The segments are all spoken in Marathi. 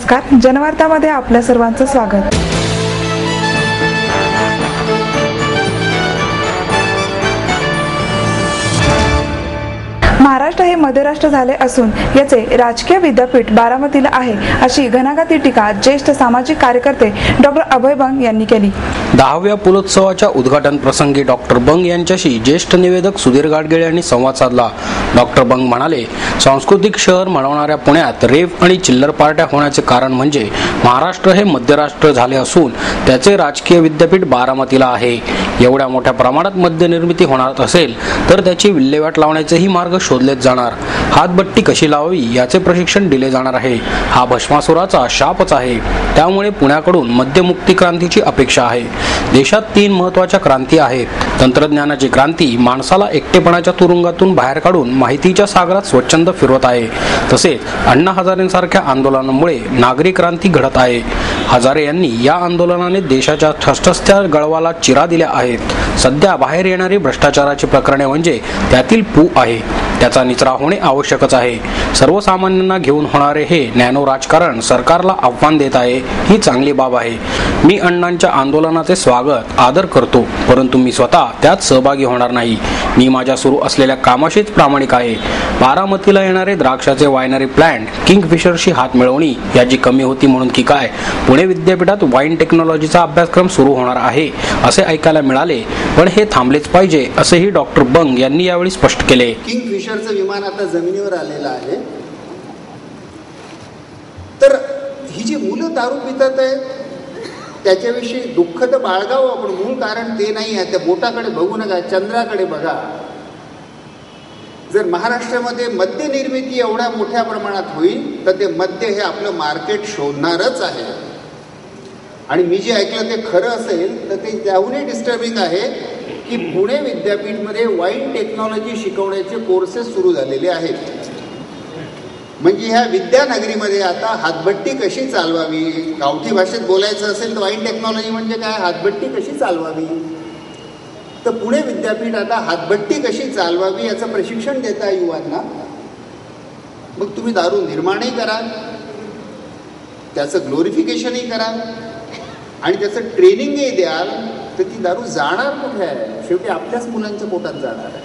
नमस्कार, जनवार्तामध्ये आपल्या सर्वांचं स्वागत. महाराष्ट्र हे मध्यराष्ट्र झाले असून याचे राजकीय विद्यापीठ बारामतीला आहे, अशी घणाघाती टीका ज्येष्ठ सामाजिक कार्यकर्ते डॉक्टर अभय बंग यांनी केली. 10व्या पुलोत्सवाच्या उद्घाटन प्रसंगी डॉक्टर बंग यांच्याशी ज्येष्ठ निवेदक सुधीर गाडगीळ यांनी संवाद साधला. डॉक्टर बंग म्हणाले, सांस्कृतिक शहर म्हणवणाऱ्या पुण्यात रेव आणि चिल्लर पार्ट्या होण्याचे कारण म्हणजे महाराष्ट्र हे मध्यराष्ट्र झाले असून त्याचे राजकीय विद्यापीठ बारामतीला आहे. एवढ्या मोठ्या प्रमाणात मद्य निर्मिती होणार असेल तर त्याची विल्हेवाट लावण्याचेही मार्ग शोधलेत जाणार. हातबट्टी कशी लावावी याचे प्रशिक्षण दिले जाणार आहे. हा भस्मासुराचा शापच आहे. त्यामुळे पुण्याकडून मद्यमुक्ती क्रांतीची अपेक्षा आहे. देशात 3 महत्त्वाच्या क्रांती आहेत. तंत्रज्ञानाची क्रांती माणसाला एकटेपणाच्या तुरुंगातून बाहेर काढून माहितीच्या सागरात स्वच्छंद फिरवत आहे. तसेच अण्णा हजारेंसारख्या आंदोलनामुळे नागरी क्रांती घडत आहे. हजारे यांनी या आंदोलनाने देशाच्या ठसठसत्या गळवाला चिरा दिल्या आहेत. सध्या बाहेर येणारी भ्रष्टाचाराची प्रकरणे म्हणजे त्यातील पू आहे. त्याचा निचरा होणे आवश्यकच आहे. सर्वसामान्यांना घेऊन होणारे हे नॅनो राजकारण सरकारला आव्हान देत आहे. ही चांगली बाब आहे. मी अण्णांच्या आंदोलनाचे स्वागत आदर करतो, परंतु मी स्वतः त्यात सहभागी होणार नाही. मी माझ्या सुरू असलेल्या कामाशीच प्रामाणिक आहे. बारामतीला येणारे द्राक्षाचे वायनरी प्लांट किंगफिशरशी हात मिळवणी याची कमी होती म्हणून की काय, पुणे विद्यापीठात वाईन टेक्नॉलॉजीचा अभ्यासक्रम सुरू होणार आहे असे ऐकायला मिळाले, पण हे थांबलेच पाहिजे असेही डॉक्टर बंग यांनी यावेळी स्पष्ट केले. किंगफिशरचं विमान आता जमिनीवर आलेलं आहे. तर ही जी मुलं दारू पितात आहेत त्याच्याविषयी दुःख तर बाळगावं, आपण मूळ कारण ते नाही आहे. त्या बोटाकडे बघू नका, चंद्राकडे बघा. जर महाराष्ट्रामध्ये मद्य निर्मिती एवढ्या मोठ्या प्रमाणात होईल तर ते मद्य हे आपलं मार्केट शोधणारच आहे. आणि मी जे ऐकलं ते खरं असेल तर ते त्याहूनही डिस्टर्बिंग आहे की पुणे विद्यापीठमध्ये वाईन टेक्नॉलॉजी शिकवण्याचे कोर्सेस सुरू झालेले आहेत. म्हणजे ह्या विद्यानगरीमध्ये आता हातभट्टी कशी चालवावी, गावठी भाषेत बोलायचं असेल तर वाईन टेक्नॉलॉजी म्हणजे काय, हातभट्टी कशी चालवावी. तर पुणे विद्यापीठ आता हातभट्टी कशी चालवावी याचं प्रशिक्षण देता युवांना. मग तुम्ही दारू निर्माणही कराल, त्याचं ग्लोरिफिकेशनही कराल आणि त्याचं ट्रेनिंगही द्याल, तर ती दारू जाणार कुठे आहे, शेवटी आपल्याच मुलांच्या पोटात जाणार आहे.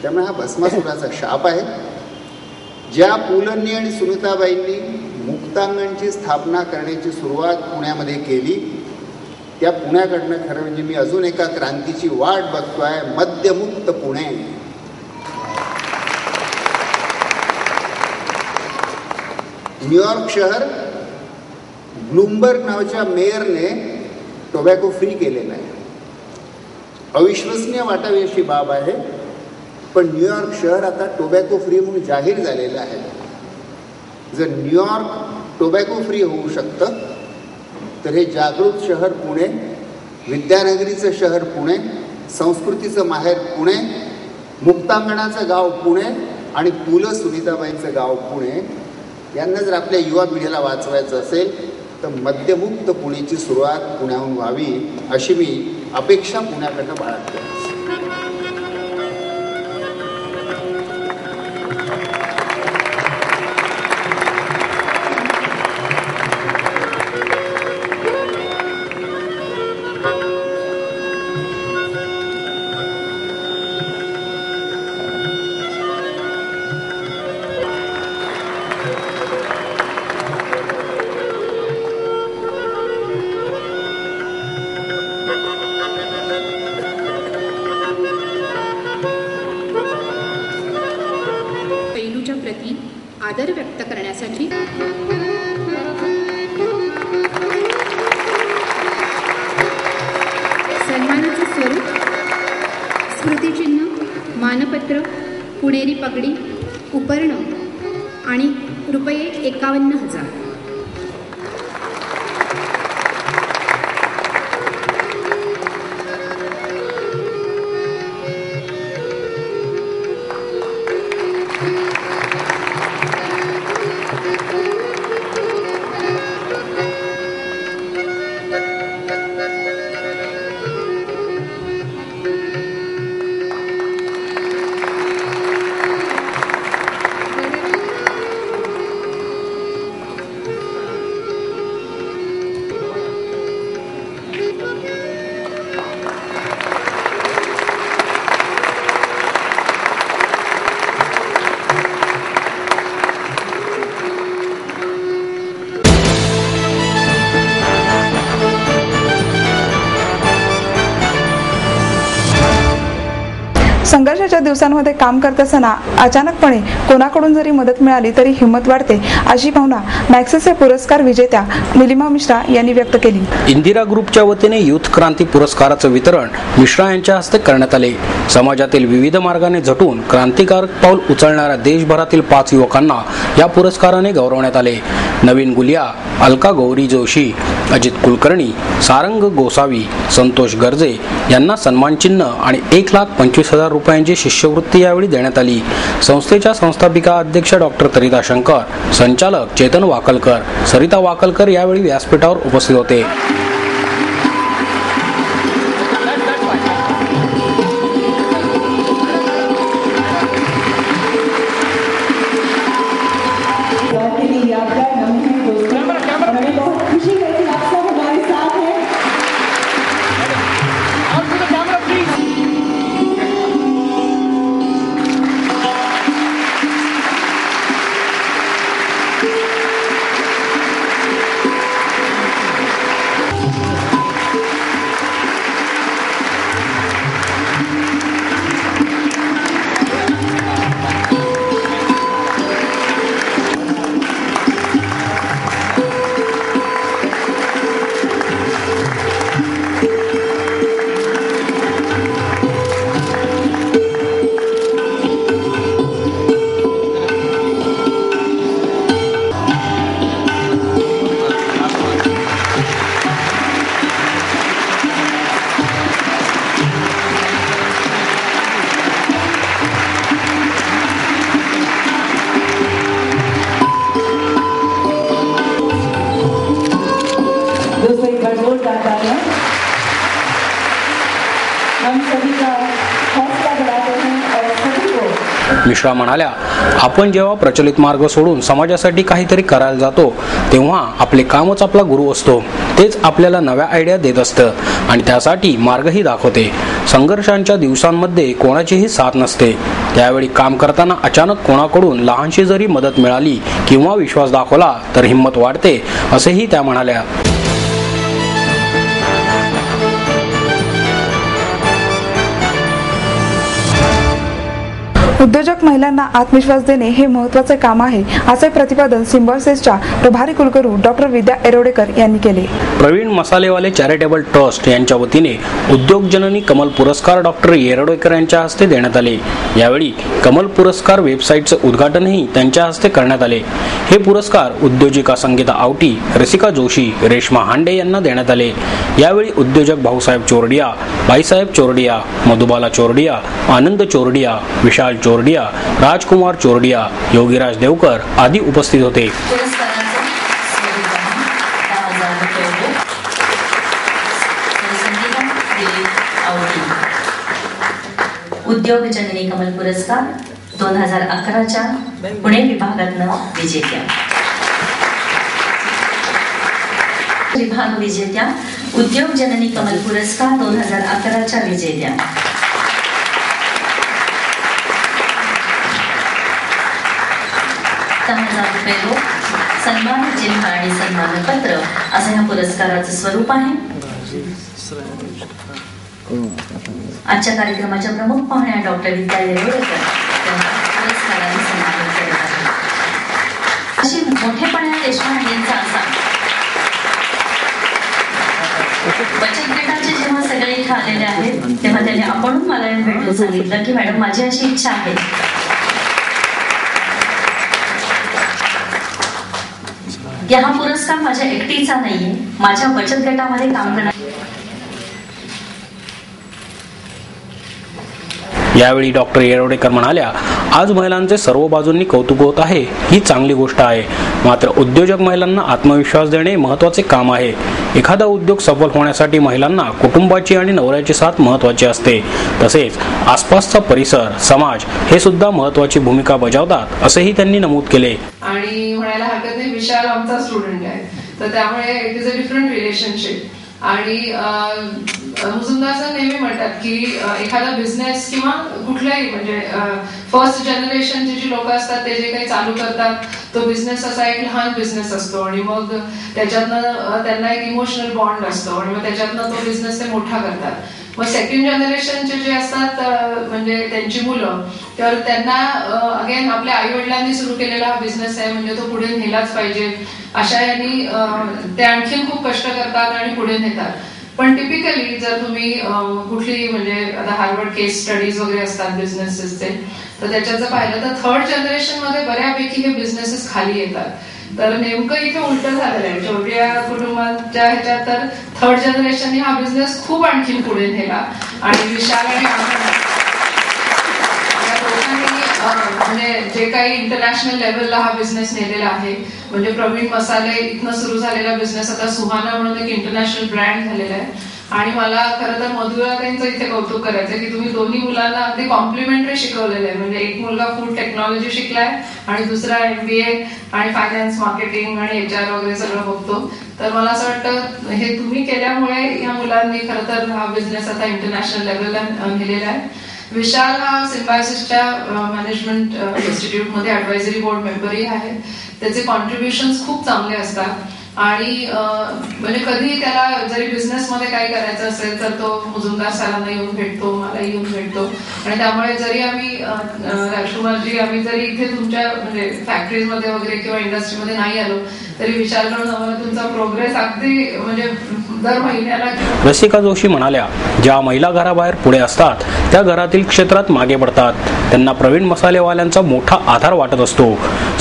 त्यामुळे हा भस्मासुराचा शाप आहे. ज्या पुलंनी आणि सुनीताबाईंनी मुक्तांगणची स्थापना करण्याची सुरुवात पुण्यामध्ये केली, त्या पुण्याकडनं खरं म्हणजे मी अजून एका क्रांतीची वाट बघतोय, मद्यमुक्त पुणे. न्यूयॉर्क शहर ब्लूमबर्ग नावाच्या मेयरने टोबॅको फ्री केलेला आहे. अविश्वसनीय वाटावी अशी बाब आहे, पण न्यूयॉर्क शहर आता टोबॅको फ्री म्हणून जाहीर झालेलं आहे. जर न्यूयॉर्क टोबॅको फ्री होऊ शकतं तर हे जागृत शहर पुणे, विद्यानगरीचं शहर पुणे, संस्कृतीचं माहेर पुणे, मुक्तांगणाचं गाव पुणे आणि पु ल सुनीताबाईंचं गाव पुणे यांना जर आपल्या युवा पिढीला वाचवायचं असेल तर मद्यमुक्त पुणेची सुरुवात पुण्याहून व्हावी अशी मी अपेक्षा पुण्याकडनं बाळगतो. प्रति आदर व्यक्त करण्यासाठी सन्मानाचे स्वरूप स्मृतिचिन्ह, मानपत्र, पुणेरी पगडी, उपर्ण आणि रुपये 51,000. संघर्षाच्या दिवसांमध्ये काम करत असताना अचानकपणे कोणाकडून जरी मदत मिळाली तरी हिंमत वाढते, अशी भावना मॅक्सेसे पुरस्कार विजेत्या निलिमा मिश्रा यांनी व्यक्त केली. इंदिरा ग्रुपच्या वतीने युथ क्रांती पुरस्काराचं वितरण मिश्रा यांच्या हस्ते करण्यात आले. समाजातील विविध मार्गाने झटून क्रांतिकारक पाऊल उचलणाऱ्या देशभरातील 5 युवकांना या पुरस्काराने गौरवण्यात आले. नवीन गुलिया, अलका गौरी जोशी, अजित कुलकर्णी, सारंग गोसावी, संतोष गर्जे यांना सन्मानचिन्ह आणि 1,25,000 रुपयांची शिष्यवृत्ती यावेळी देण्यात आली. संस्थेच्या संस्थापिका अध्यक्ष डॉक्टर तरिता शंकर, संचालक चेतन वाकलकर, सरिता वाकलकर यावेळी व्यासपीठावर उपस्थित होते. मिश्रा म्हणाल्या, आपण जेव्हा प्रचलित मार्ग सोडून समाजासाठी काहीतरी करायला जातो तेव्हा आपले कामच आपला गुरु असतो. तेच आपल्याला नव्या आयडिया देत असतं आणि त्यासाठी मार्गही दाखवते. संघर्षांच्या दिवसांमध्ये कोणाचीही साथ नसते. त्यावेळी काम करताना अचानक कोणाकडून लहानशी जरी मदत मिळाली किंवा विश्वास दाखवला तर हिंमत वाढते, असेही त्या म्हणाल्या. उद्योजक महिलांना आत्मविश्वास देणे हे महत्त्वाचे काम आहे, असे प्रतिपादन सिम्बॉयसिसच्या प्रभारी कुलगुरू डॉक्टर विद्या एरोडेकर यांनी केले. प्रवीण मसालेवाले चॅरिटेबल ट्रस्ट यांच्या वतीने उद्योग जननी कमल पुरस्कार डॉक्टर एरोडेकर यांच्या हस्ते देण्यात आले. यावेळी कमल पुरस्कार वेबसाईटचे उद्घाटनही त्यांच्या हस्ते करण्यात आले. हे पुरस्कार उद्योजिका संगीता आवटी, रसिका जोशी, रेश्मा हांडे यांना देण्यात आले. यावेळी उद्योजक भाऊसाहेब चोरडिया, बाईसाहेब चोरडिया, मधुबाला चोरडिया, आनंद चोरडिया, विशाल चोरडिया, राजकुमार चोरडिया, योगीराज देवकर आदी उपस्थित होते. उद्योग जननी कमल पुरस्कार 2011च्या पुणे विभागातनं विजेत्या उद्योग जननी कमल पुरस्कार 2011च्या विजेत्या ₹10,000 सन्मान चिन्ह आणि सन्मानपत्र असं या पुरस्काराचं स्वरूप आहे. आजच्या कार्यक्रमाच्या प्रमुख पाहुण्या डॉक्टर विद्या एरोडेकर पुरस्काराने सन्मानित करत आहेत. अशी मोठेपणा देशपांडे यांचा असा बचत गटाचे जेव्हा सगळे इथे आलेले आहेत तेव्हा त्यांनी आपण मला भेटून सांगितलं की मॅडम माझी अशी इच्छा आहे की हा पुरस्कार माझ्या एकटीचा नाहीये, माझ्या बचत गटामध्ये काम करणार. यावेळी डॉक्टर एरोडेकर म्हणाल्या, आज महिलांचे सर्व बाजूंनी कौतुक होत आहे, ही चांगली गोष्ट आहे. मात्र उद्योजक महिलांना आत्मविश्वास देणे महत्त्वाचे काम आहे. एखादा उद्योग सफल होण्यासाठी महिलांना कुटुंबाची आणि नवऱ्याची साथ महत्त्वाची असते. तसेच आसपासचा परिसर, समाज हे सुद्धा महत्त्वाची भूमिका बजावतात, असेही त्यांनी नमूद केले. आणि म्हणायला हरकत नाही, विशाल आमचा स्टुडंट आहे, तर त्यामुळे it is a different relationship. आणि मुजुमदार सर नेहमी म्हणतात की एखादा बिझनेस किंवा कुठलाही म्हणजे फर्स्ट जनरेशनचे जी लोक असतात ते जे काही चालू करतात तो बिझनेस असा एक लहान बिझनेस असतो आणि मग त्याच्यातनं त्यांना एक इमोशनल बॉन्ड असतो आणि मग त्याच्यातनं तो बिझनेस ते मोठा करतात. मग सेकंड जनरेशनचे जे असतात म्हणजे त्यांची मुलं, तर त्यांना अगेन आपल्या आई वडिलांनी सुरू केलेला हा बिझनेस आहे म्हणजे तो पुढे नेलाच पाहिजे अशा यांनी ते आणखीन खूप कष्ट करतात आणि पुढे नेतात. पण टिपिकली जर तुम्ही कुठली म्हणजे आता हार्वर्ड केस स्टडीज वगैरे असतात बिझनेसेसचे, तर त्याच्यात जर पाहिलं तर थर्ड जनरेशन मध्ये बऱ्यापैकी हे बिझनेसेस खाली येतात. तर नेमकं इथे उलट झालेलं आहे. छोट्या कुटुंबाच्या ह्याच्यात तर थर्ड जनरेशनने हा बिझनेस खूप आणखीन पुढे नेला आणि विशाल आणि म्हणजे जे काही इंटरनॅशनल लेवलला हा बिझनेस नेलेला आहे. म्हणजे प्रवीण मसाले इथनं सुरू झालेला बिझनेस आता सुहाना म्हणून एक इंटरनॅशनल ब्रँड झालेला आहे. आणि मला खरं तर मधुराताईंचं इथे कौतुक करायचं की तुम्ही दोन्ही मुलांना अगदी कॉम्प्लिमेंटरी शिकवलेलं आहे. म्हणजे एक मुलगा फूड टेक्नॉलॉजी शिकलाय आणि दुसरा MBA आणि फायनान्स मार्केटिंग आणि HR वगैरे सगळं बघतो. तर मला असं वाटतं हे तुम्ही केल्यामुळे या मुलांनी खरं तर हा बिझनेस आता इंटरनॅशनल लेवलला नेलेला आहे. विशाल हा सिम्बायोसिसच्या मॅनेजमेंट इन्स्टिट्यूटमध्ये ॲडवायझरी बोर्ड मेंबरही आहे. त्याचे कॉन्ट्रीब्युशन्स खूप चांगले असतात आणि म्हणजे कधी त्याला जरी बिझनेसमध्ये काही करायचं असेल तर तो मुजुमदार सरांना येऊन भेटतो, मला येऊन भेटतो. आणि त्यामुळे जरी आम्ही राजकुमारजी आम्ही जरी इथे तुमच्या म्हणजे फॅक्टरीजमध्ये वगैरे किंवा इंडस्ट्रीमध्ये नाही आलो तरी विचारलं आम्हाला तुमचा प्रोग्रेस अगदी म्हणजे दर महिन्याला. रसिका जोशी म्हणाल्या, ज्या महिला घराबाहेर पुढे असतात त्या घरातील क्षेत्रात मागे पडतात. त्यांना प्रवीण मसालेवाल्यांचा मोठा आधार वाटत असतो.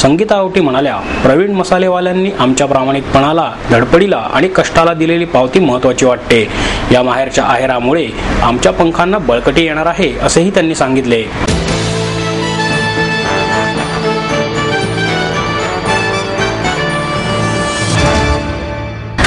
संगीता आवटी म्हणाल्या, प्रवीण मसालेवाल्यांनी आमच्या प्रामाणिकपणाला, धडपडीला आणि कष्टाला दिलेली पावती महत्त्वाची वाटते. या माहेरच्या आहेरामुळे आमच्या पंखांना बळकटी येणार आहे असेही त्यांनी सांगितले.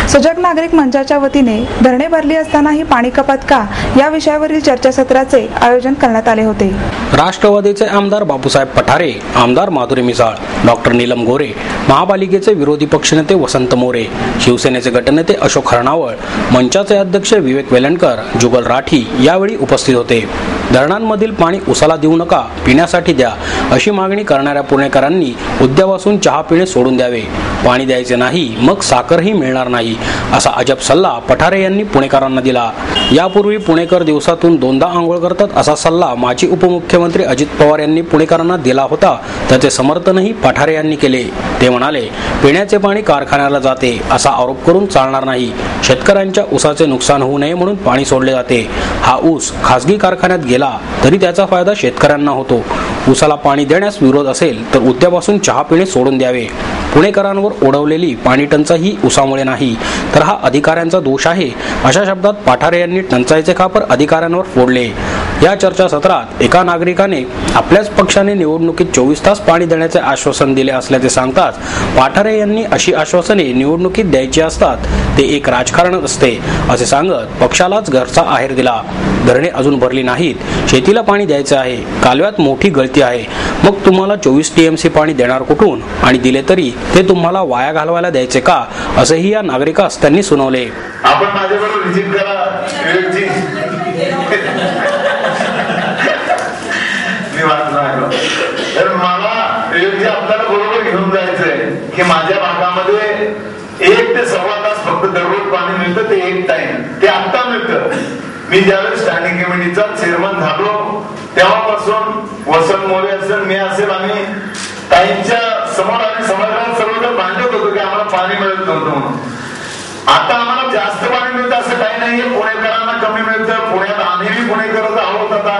सजग नागरिक मंचाच्या वतीने धरणे भरली असतानाही पाणी कपात का या विषयावरील चर्चासत्राचे आयोजन करण्यात आले होते. राष्ट्रवादीचे आमदार बापूसाहेब पठारे, आमदार माधुरी मिसाळ, डॉक्टर नीलम गोरे, महापालिकेचे विरोधी पक्षनेते वसंत मोरे, शिवसेनेचे गटनेते अशोक हरणावळ, मंचाचे अध्यक्ष विवेक वेलणकर, जुगल राठी यावेळी उपस्थित होते. धरणांमधील पाणी उसाला देऊ नका, पिण्यासाठी द्या अशी मागणी करणाऱ्या पुणेकरांनी उद्यापासून चहा पिणे सोडून द्यावे. पाणी द्यायचे नाही मग साखरही मिळणार नाही असा अजब सल्ला पठारे यांनी पुणेकरांना दिला. यापूर्वी पुणेकर दिवसातून 2दा आंघोळ करतात असा सल्ला माजी उपमुख्यमंत्री अजित पवार यांनी पुणेकरांना दिला होता. त्याचे समर्थनही पठारे यांनी केले. ते म्हणाले, पिण्याचे पाणी कारखान्याला जाते असा आरोप करून चालणार नाही. शेतकऱ्यांच्या ऊसाचे नुकसान होऊ नये म्हणून पाणी सोडले जाते. हा ऊस खासगी कारखान्यात गेला तरी त्याचा फायदा शेतकऱ्यांना होतो. ऊसाला पाणी देण्यास विरोध असेल तर उद्यापासून चहा पिणे सोडून द्यावे. पुणेकरांवर ओढवलेली पाणी टंचाई ऊसामुळे नाही तर हा अधिकाऱ्यांचा दोष आहे अशा शब्दात पठारे यांनी टंचाईचे खापर अधिकाऱ्यांवर फोडले. या चर्चासत्रात एका नागरिकाने आपल्याच पक्षाने निवडणुकीत 24 तास पाणी देण्याचे आश्वासन दिले असल्याचे सांगताच पठारे यांनी अशी आश्वासने निवडणुकीत द्यायची असतात, ते एक राजकारण असते असे सांगत पक्षालाच घरचा आहेर दिला. धरणे अजून भरली नाहीत, शेतीला पाणी द्यायचे आहे, कालव्यात मोठी गळती आहे, मग तुम्हाला 24 TMC पाणी देणार कुठून आणि दिले तरी ते तुम्हाला वाया घालवायला द्यायचे का असेही या नागरिकास त्यांनी सुनावले. आपण माझ्याबरोबर व्हिजिट करा विवेकजी. मी वाटलं तर मला विवेकजी आपल्याला बरोबर घेऊन जायचंय की माझ्या भागामध्ये 1 ते सव्वा तास फक्त दररोज पाणी मिळतं. ते 1 टाइम ते आता मिळतं. मी ज्यावेळेस स्टँडिंग कमिटीचा चेअरमन झालो तेव्हापासून वसंत मोरे असेल, मी असेल, आम्ही ताईंच्या समोर आणि समाजात सर्वजण भांडत होतो की आम्हाला पाणी मिळत नव्हतं म्हणून. आता आम्हाला जास्त पाणी मिळतं असं काही नाहीये. पुणेकरांना कमी मिळतं. पुण्यात आम्ही पुणेकरच आहोत. आता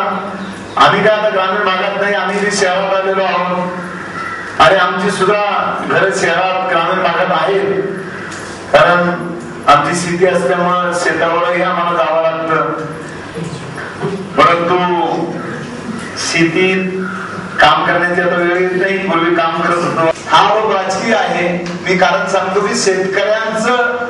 आम्ही काय आता ग्रामीण भागात नाही, आम्ही शहरात आलेलो आहोत आणि आमची सुद्धा घरं शहरात ग्रामीण भागात आहेत. कारण आमची शेती असल्यामुळे शेतावरही आम्हाला जावं लागतं. परंतु शेतीत काम करण्याची आता वेळ येत नाही. पूर्वी काम करत होतो. हा राजकीय आहे. मी कारण सांगतो की शेतकऱ्यांचं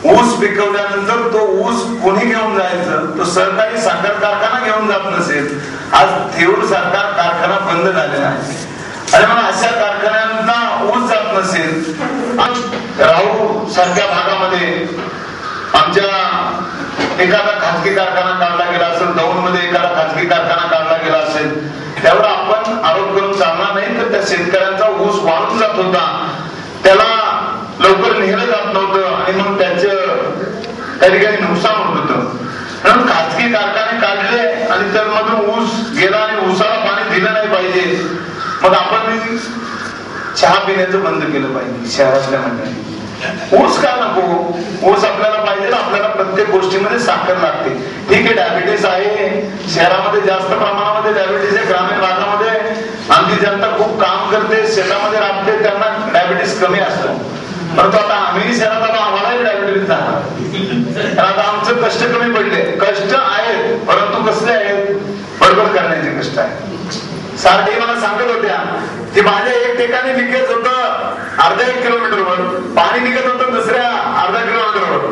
ऊस पिकवल्यानंतर तो ऊस कोणी घेऊन जायचं? तो सरकारी साखर कारखाना घेऊन जात नसेल. आज थेऊर साखर कारखाना बंद झालेला आहे आणि मग अशा कारखान्यांना ऊस जात नसेल. राहू सारख्या भागामध्ये आमच्या एखादा खाजगी कारखाना काढला गेला असेल, दौंडमध्ये एखादा खाजगी कारखाना काढला गेला असेल, त्यावर आपण आरोप करून चालणार नाही. तर त्या शेतकऱ्यांचा ऊस वाळून जात होता, त्याला लवकर नेलं जात नव्हतं आणि मग त्याचं त्या ठिकाणी नुकसान होत होतं. म्हणून खाजगी शहरामधून ऊस गेला आणि ऊसाला पाणी दिलं नाही पाहिजे, मग आपण चहा पिण्याचं बंद केलं पाहिजे शहरातल्या मंडळी. ऊस का नको? ऊस आपल्याला पाहिजे, आपल्याला प्रत्येक गोष्टीमध्ये साखर लागते. ठीक आहे, डायबिटीस आहे शहरामध्ये, जास्त प्रमाणामध्ये डायबिटीस आहे. ग्रामीण भागामध्ये आमची जनता खूप काम करते, शेतामध्ये राबते, त्यांना डायबिटीस कमी असतो. परंतु आता आम्ही शहरात आलो, आम्हालाही डायबिटीस झाला. आता आमचं कष्ट कमी पडले. कष्ट आहेत, परंतु कसले आहेत? बडबड करण्याचे कष्ट आहेत. सारखी मला सांगत होत्या की माझ्या एक ठिकाणी लिकेज होतं अर्धा 1 किलोमीटरवर, पाणी निघत होतं दुसऱ्या अर्धा किलोमीटरवर.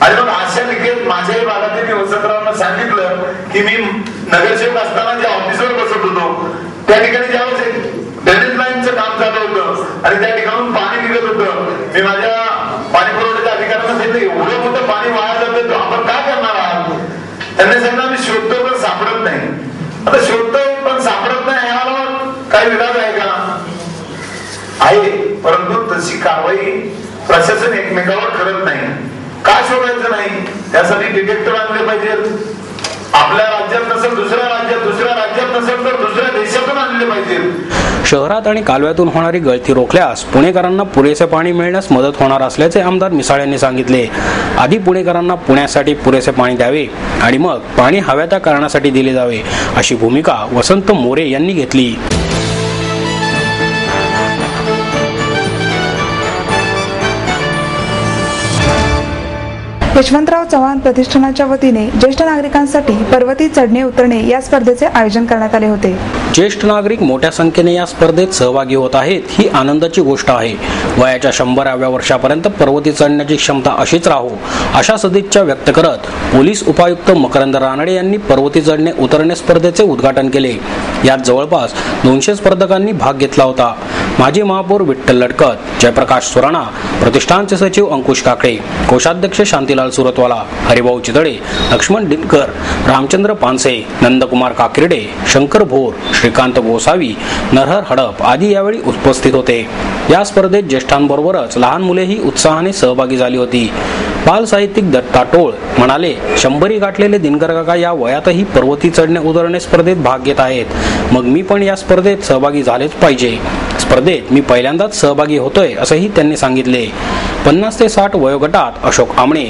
आणि मग अशा लिकेज माझ्याही भागातील मी वसंतरावांना सांगितलं की मी नगरसेवक असताना ज्या ऑफिसवर बसत होतो त्या ठिकाणी ज्यावेळेस ड्रेनेज लाईनचं काम चालू होतं आणि त्या ठिकाणून पाणी निघत होतं, मी माझ्या पाणी पुरवठ्याच्या अधिकाऱ्यांना सांगितलं एवढं मोठं पाणी वाया जातं, आपण काय करणार आहात? त्यांनी सांगितलं आम्ही शोधतो पण सापडत नाही. आता शोधतोय पण सापडत नाही, याला काही विधान आहे का? आहे, परंतु तशी कारवाई प्रशासन एकमेकावर करत नाही. का शोधायचं नाही? त्यासाठी डिटेक्टर आणले पाहिजेत. आपल्या राज्यात नसेल दुसऱ्या राज्यात, दुसऱ्या राज्यात नसेल तर दुसऱ्या देशातून आणले पाहिजेत. शहरात आणि कालव्यातून होणारी गळती रोखल्यास पुणेकरांना पुरेसे पाणी मिळण्यास मदत होणार असल्याचे आमदार मिसाळ यांनी सांगितले. आधी पुणेकरांना पुण्यासाठी पुरेसे पाणी द्यावे आणि मग पाणी हव्या त्या कारणासाठी दिले जावे, अशी भूमिका वसंत मोरे यांनी घेतली. यशवंतराव चव्हाण प्रतिष्ठानाच्या वतीने ज्येष्ठ नागरिकांसाठी पर्वती चढणे उतरणे या स्पर्धेचे आयोजन करण्यात आले होते. ज्येष्ठ नागरिक मोठ्या संख्येने या स्पर्धेत सहभागी होत आहेत, ही आनंदाची गोष्ट आहे. वयाच्या 100व्या वर्षापर्यंत पर्वती चढण्याची क्षमता अशीच राहो, अशा सदिच्छा व्यक्त करत पोलीस उपायुक्त मकरंद रानडे यांनी पर्वती चढणे उतरणे स्पर्धेचे उद्घाटन केले. यात जवळपास 200 स्पर्धकांनी भाग घेतला होता. माजी महापौर विठ्ठल लटकत, जयप्रकाश सुराणा, प्रतिष्ठानचे सचिव अंकुश काकडे, कोषाध्यक्ष शांतीलाल सुरतवाला, हरिभाऊ चितळे, लक्ष्मण डिनकर, रामचंद्र पानसे, नंदकुमार काकिर्डे, शंकर भोर, श्रीकांत गोसावी, नरहर हडप आदी यावेळी उपस्थित होते. या स्पर्धेत ज्येष्ठांबरोबरच लहान मुलेही उत्साहाने सहभागी झाली होती. बाल साहित्यिक दत्ता टोळ म्हणाले, 100 गाठलेले दिनकर काका या वयातही पर्वती चढणे उतरणे स्पर्धेत भाग घेत आहेत, मग मी पण या स्पर्धेत सहभागी झालेच पाहिजे. स्पर्धेत मी पहिल्यांदाच सहभागी होतोय असंही त्यांनी सांगितले. 50 ते 60 वयोगटात अशोक आमणे,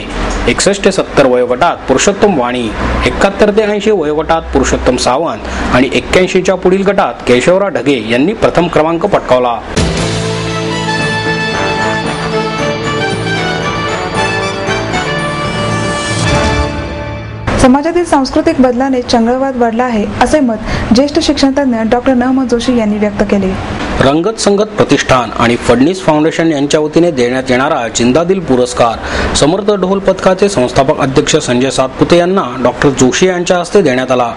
61 ते 70 वयोगटात पुरुषोत्तम वाणी, 71 ते 80 वयोगटात पुरुषोत्तम सावंत आणि 81च्या पुढील गटात केशवराव ढगे यांनी प्रथम क्रमांक पटकावला. समाजातील सांस्कृतिक बदलाने चंगळवाद वाढला आहे, असे मत ज्येष्ठ शिक्षणतज्ञ डॉक्टर नहमत जोशी यांनी व्यक्त केले. रंगत संगत प्रतिष्ठान आणि फडणीस फाउंडेशन यांच्या वतीने देण्यात येणारा जिंदादिल पुरस्कार समर्थ ढोल पथकाचे संस्थापक अध्यक्ष संजय सातपुते यांना डॉक्टर जोशी यांच्या हस्ते देण्यात आला.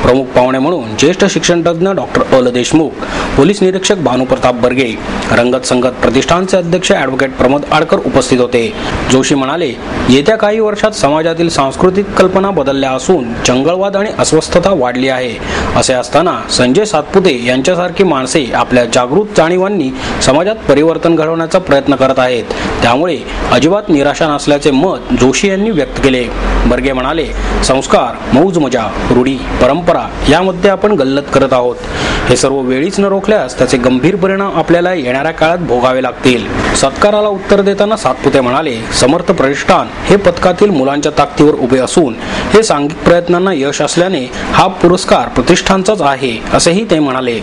प्रमुख पाहुणे म्हणून ज्येष्ठ शिक्षणतज्ञ डॉक्टर अल देशमुख, पोलीस निरीक्षक भानुप्रताप बर्गे, रंगत संगत प्रतिष्ठानचे अध्यक्ष ॲडव्होकेट प्रमोद आडकर उपस्थित होते. जोशी म्हणाले, येत्या काही वर्षात समाजातील सांस्कृतिक कल्पना बदलल्या असून चंगळवाद आणि अस्वस्थता वाढली आहे. असे असताना संजय सातपुते यांच्यासारखी माणसे आपल्या जागृत जाणीवांनी समाजात परिवर्तन घडवण्याचा प्रयत्न करत आहेत. त्यामुळे अजिबात निराशा नसल्याचे मत जोशी यांनी व्यक्त केले. बर्गे म्हणाले, संस्कार, मौज मजा, रूढी, परंपरा यामध्ये आपण गल्लत करत आहोत. हे सर्व वेळीच न रोखल्यास त्याचे गंभीर परिणाम आपल्याला येणाऱ्या काळात भोगावे लागतील. सत्काराला उत्तर देताना सातपुते म्हणाले, समर्थ प्रतिष्ठान हे पथकातील मुलांच्या ताकदीवर उभे असून हे सांघिक प्रयत्नांना यश असल्याने हा पुरस्कार प्रतिष्ठानचाच आहे, असेही ते म्हणाले.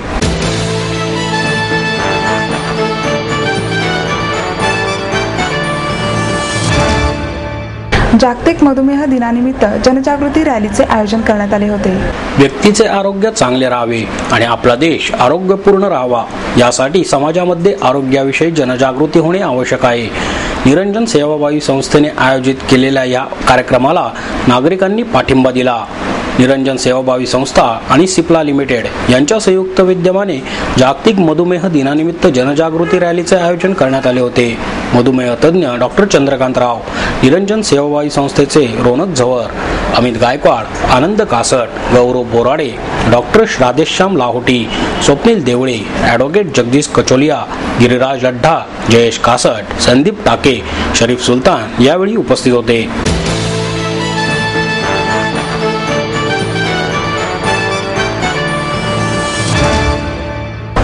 जागतिक मधुमेह दिनानिमित्त जनजागृती रॅलीचे आयोजन करण्यात आले होते. व्यक्तीचे आरोग्य चांगले राहावे आणि आपला देश आरोग्यपूर्ण राहावा यासाठी समाजामध्ये आरोग्याविषयी जनजागृती होणे आवश्यक आहे. निरंजन सेवाभावी संस्थेने आयोजित केलेल्या या कार्यक्रमाला नागरिकांनी पाठिंबा दिला. निरंजन सेवाभावी संस्था आणि सिप्ला लिमिटेड यांच्या संयुक्त विद्यमाने जागतिक मधुमेह दिनानिमित्त जनजागृती रॅलीचे आयोजन करण्यात आले होते. मधुमेह तज्ञ डॉक्टर चंद्रकांत राव, निरंजन सेवाभावी संस्थेचे रोनक झवर, अमित गायकवाड, आनंद कासट, गौरव बोराडे, डॉक्टर राधेश्याम लाहोटी, स्वप्नील देवळे, ॲडव्होकेट जगदीश कचोलिया, गिरिराज लड्ढा, जयेश कासट, संदीप टाके, शरीफ सुलतान यावेळी उपस्थित होते.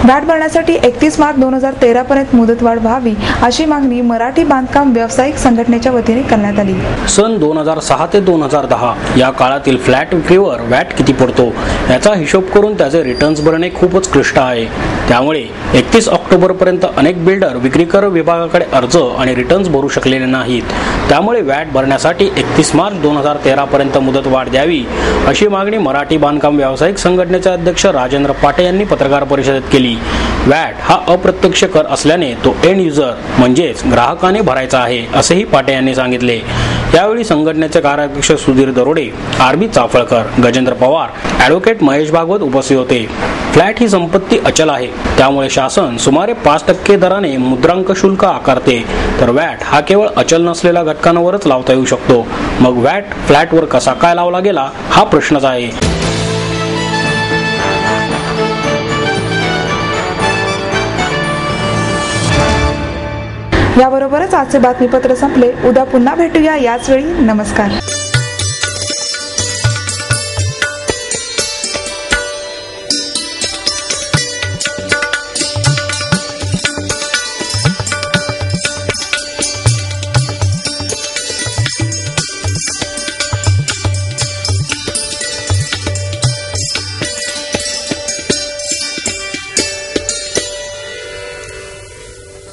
वॅट भरण्यासाठी 31 मार्च 2013 पर्यंत मुदतवाढ व्हावी अशी मागणी मराठी बांधकाम व्यावसायिक संघटनेच्या वतीने करण्यात आली. सन 2006 ते 2010 या काळातील फ्लॅट विक्रीवर वॅट किती पडतो याचा हिशोब करून त्याचे रिटर्न्स भरणे खूपच क्लिष्ट आहे. त्यामुळे 31 ऑक्टोबर पर्यंत अनेक बिल्डर विक्री कर विभागाकडे अर्ज आणि रिटर्न्स भरू शकलेले नाहीत. त्यामुळे वॅट भरण्यासाठी 31 मार्च 2013 पर्यंत मुदतवाढ द्यावी अशी मागणी मराठी बांधकाम व्यावसायिक संघटनेचे अध्यक्ष राजेंद्र पाटे यांनी पत्रकार परिषदेत केली. वॅट हा अप्रत्यक्ष कर असल्याने तो एंड युजर म्हणजेच ग्राहकाने भरायचा आहे असेही पाटे यांनी सांगितले. यावेळी संघटनेचे कार्याध्यक्ष सुधीर दरोडे, आरबी चाफळकर, गजेंद्र पवार, ॲडव्होकेट महेश भागवत उपस्थित होते. फ्लॅट ही संपत्ती अचल आहे, त्यामुळे शासन सुमारे 5% दराने मुद्रांक शुल्क आकारते, तर वॅट हा केवळ अचल नसलेल्या घटकांवरच लावता येऊ शकतो. मग वॅट फ्लॅटवर कसा काय लावला गेला हा प्रश्नच आहे. याबरोबरच आजचे बातमीपत्र संपले. उद्या पुन्हा भेटूया याच वेळी. नमस्कार.